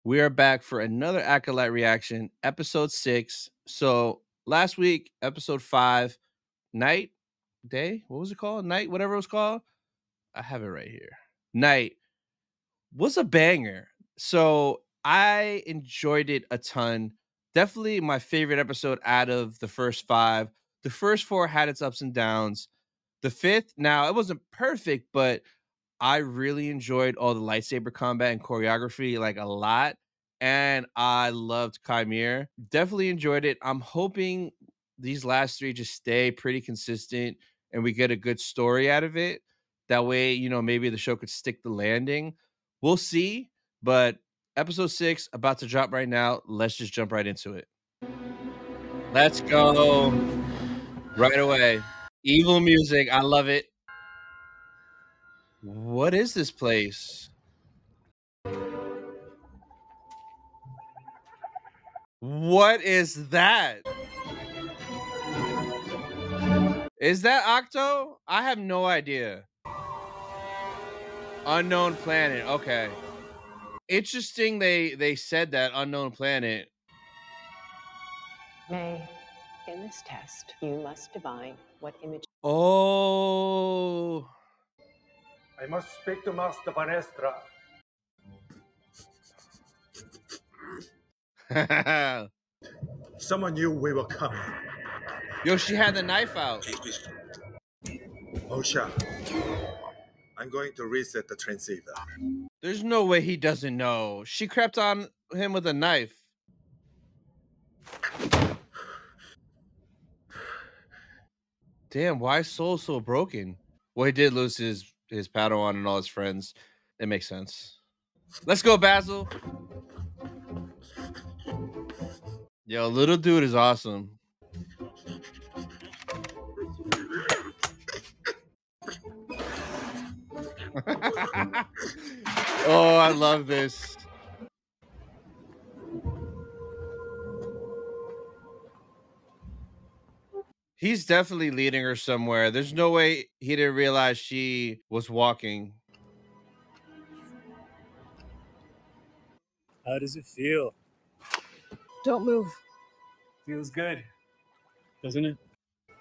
We are back for another Acolyte reaction, episode 6. So last week, episode 5, night, day, what was it called? Night, whatever it was called. I have it right here. Night was a banger. So I enjoyed it a ton. Definitely my favorite episode out of the first 5. The first 4 had its ups and downs. The 5th, now it wasn't perfect, but I really enjoyed all the lightsaber combat and choreography like a lot. And I loved Chimere. Definitely enjoyed it. I'm hoping these last 3 just stay pretty consistent and we get a good story out of it. That way, maybe the show could stick the landing. We'll see. But episode 6 about to drop right now. Let's just jump right into it. Let's go. Right away. Evil music. I love it. What is this place? What is that? Is that Octo? I have no idea. Unknown planet. Okay. Interesting they said that unknown planet. May, in this test, you must divine what image. Oh. I must speak to Master Vanestra. Someone knew we were coming. Yo, she had the knife out. Osha, I'm going to reset the transceiver. There's no way he doesn't know. She crept on him with a knife. Damn, why is Soul so broken? Well, he did lose his Padawan and all his friends. It makes sense. Let's go, Basil. Yo, little dude is awesome. Oh, I love this. He's definitely leading her somewhere. There's no way he didn't realize she was walking. How does it feel? Don't move. Feels good, doesn't it?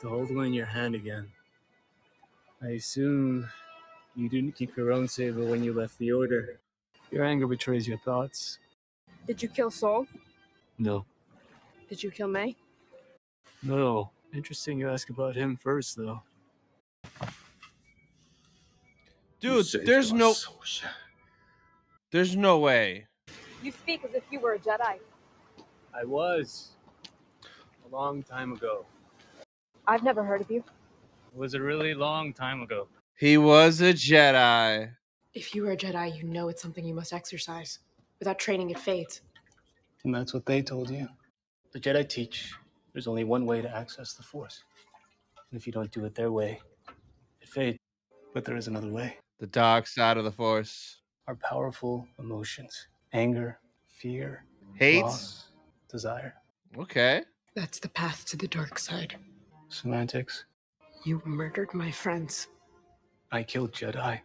To hold one in your hand again. I assume you didn't keep your own saber when you left the Order. Your anger betrays your thoughts. Did you kill Soul? No. Did you kill May? No. Interesting you ask about him first, though. Dude, there's no way. You speak as if you were a Jedi. I was. A long time ago. I've never heard of you. It was a really long time ago. He was a Jedi. If you were a Jedi, you know it's something you must exercise. Without training, it fades. And that's what they told you. The Jedi teach there's only one way to access the Force. And if you don't do it their way, it fades. But there is another way. The dark side of the Force. Our powerful emotions. Anger, fear, Hate, loss, desire. Okay. That's the path to the dark side. Semantics. You murdered my friends. I killed Jedi.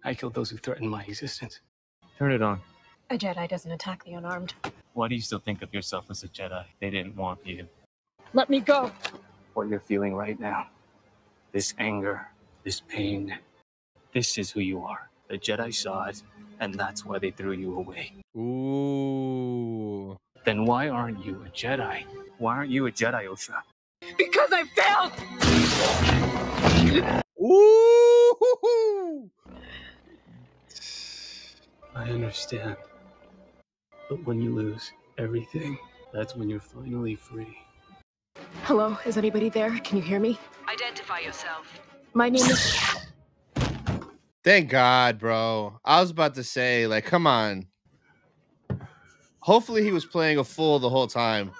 I killed those who threatened my existence. Turn it on. A Jedi doesn't attack the unarmed. Why do you still think of yourself as a Jedi? They didn't want you. Let me go. What you're feeling right now. This anger, this pain. This is who you are. The Jedi saw it, and that's why they threw you away. Ooh. Then why aren't you a Jedi? Why aren't you a Jedi, Osha? Because I failed! Ooh. I understand. But when you lose everything, that's when you're finally free. Hello, is anybody there? Can you hear me? Identify yourself. My name is... Thank God, bro. I was about to say, like, come on. Hopefully he was playing a fool the whole time.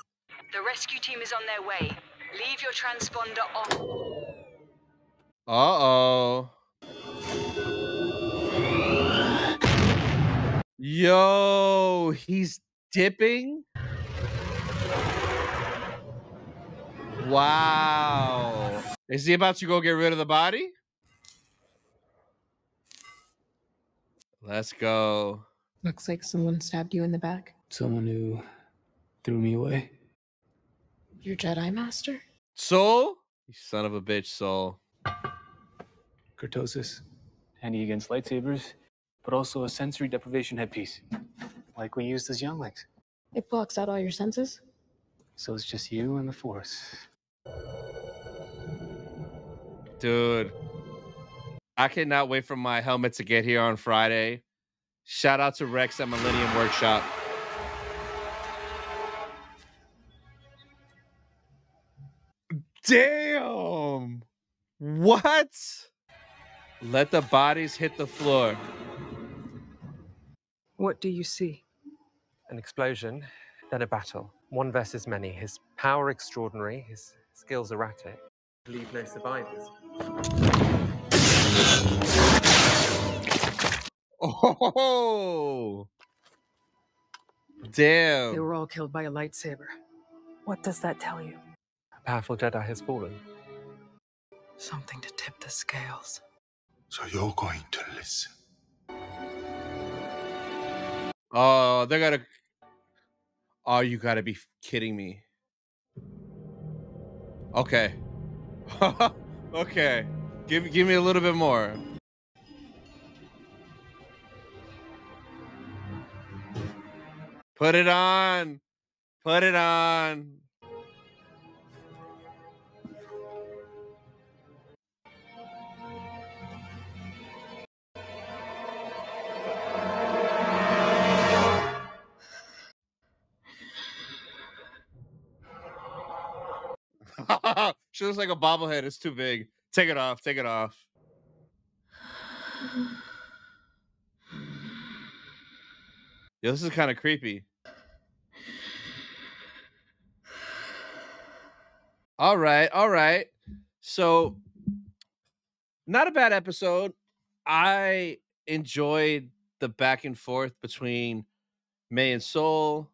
The rescue team is on their way. Leave your transponder on. Uh-oh. Yo, he's dipping? Wow. Is he about to go get rid of the body? Let's go. Looks like someone stabbed you in the back. Someone who threw me away. Your Jedi Master? Soul? You son of a bitch, Soul. Kurtosis. Handy against lightsabers, but also a sensory deprivation headpiece, like we used as younglings. It blocks out all your senses? So it's just you and the Force. Dude, I cannot wait for my helmet to get here on Friday. Shout out to Rex at Millennium Workshop. Damn! What? Let the bodies hit the floor. What do you see? An explosion, then a battle. One versus many. His power extraordinary, his skills erratic. Leave no survivors. Oh! Damn. They were all killed by a lightsaber. What does that tell you? A powerful Jedi has fallen. Something to tip the scales. So you're going to listen. Oh, they're gonna. Oh, you gotta be kidding me. Okay. Okay. Give me a little bit more. Put it on. Put it on. She looks like a bobblehead. It's too big. Take it off. Take it off. Yo, this is kind of creepy. All right. All right. So, not a bad episode. I enjoyed the back and forth between May and Soul,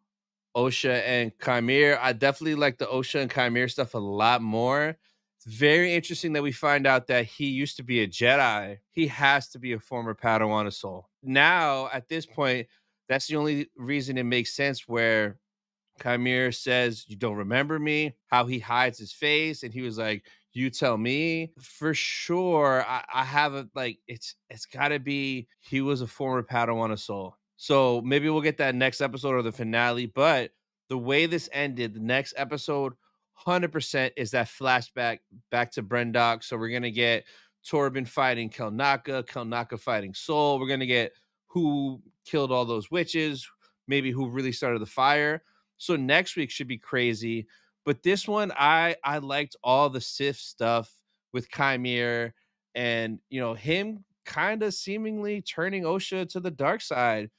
Osha and Chimere. I definitely like the Osha and Chimere stuff a lot more. It's very interesting that we find out that he used to be a Jedi. He has to be a former Padawan of Soul. Now, at this point, that's the only reason it makes sense where Chimere says, "You don't remember me," how he hides his face, and he was like, "You tell me." For sure, I have a like it's gotta be he was a former Padawan of Soul. So maybe we'll get that next episode or the finale. But the way this ended, the next episode 100% is that flashback back to Brendok. So we're gonna get Torben fighting Kelnaka fighting Soul. We're gonna get who killed all those witches, maybe who really started the fire. So next week should be crazy. But this one, I liked all the Sith stuff with Chimere and, you know, him kind of seemingly turning Osha to the dark side.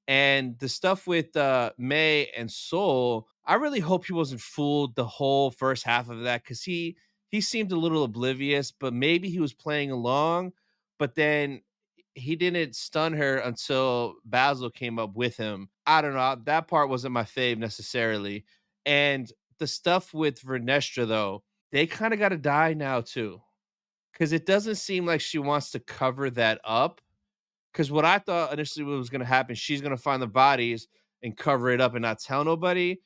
And the stuff with May and Soul, I really hope he wasn't fooled the whole first half of that, because he seemed a little oblivious, but maybe he was playing along. But then he didn't stun her until Basil came up with him. I don't know. That part wasn't my fave necessarily. And the stuff with Vernestra, though, they kind of got to die now, too. Because it doesn't seem like she wants to cover that up. Because what I thought initially was going to happen, she's going to find the bodies and cover it up and not tell nobody.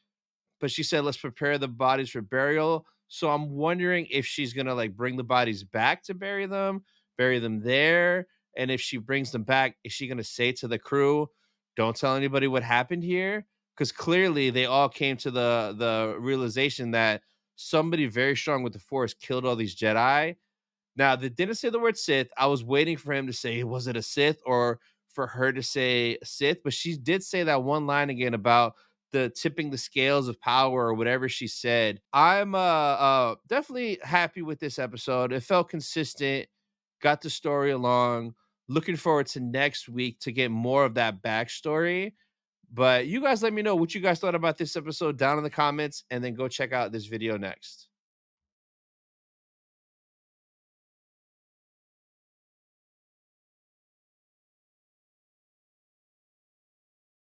But she said, let's prepare the bodies for burial. So I'm wondering if she's going to like bring the bodies back to bury them there. And if she brings them back, is she going to say to the crew, don't tell anybody what happened here? Because clearly they all came to the realization that somebody very strong with the Force killed all these Jedi. Now, they didn't say the word Sith. I was waiting for him to say, was it a Sith, or for her to say Sith? But she did say that one line again about the tipping the scales of power or whatever she said. I'm definitely happy with this episode. It felt consistent, got the story along. Looking forward to next week to get more of that backstory. But you guys let me know what you guys thought about this episode down in the comments, and then go check out this video next.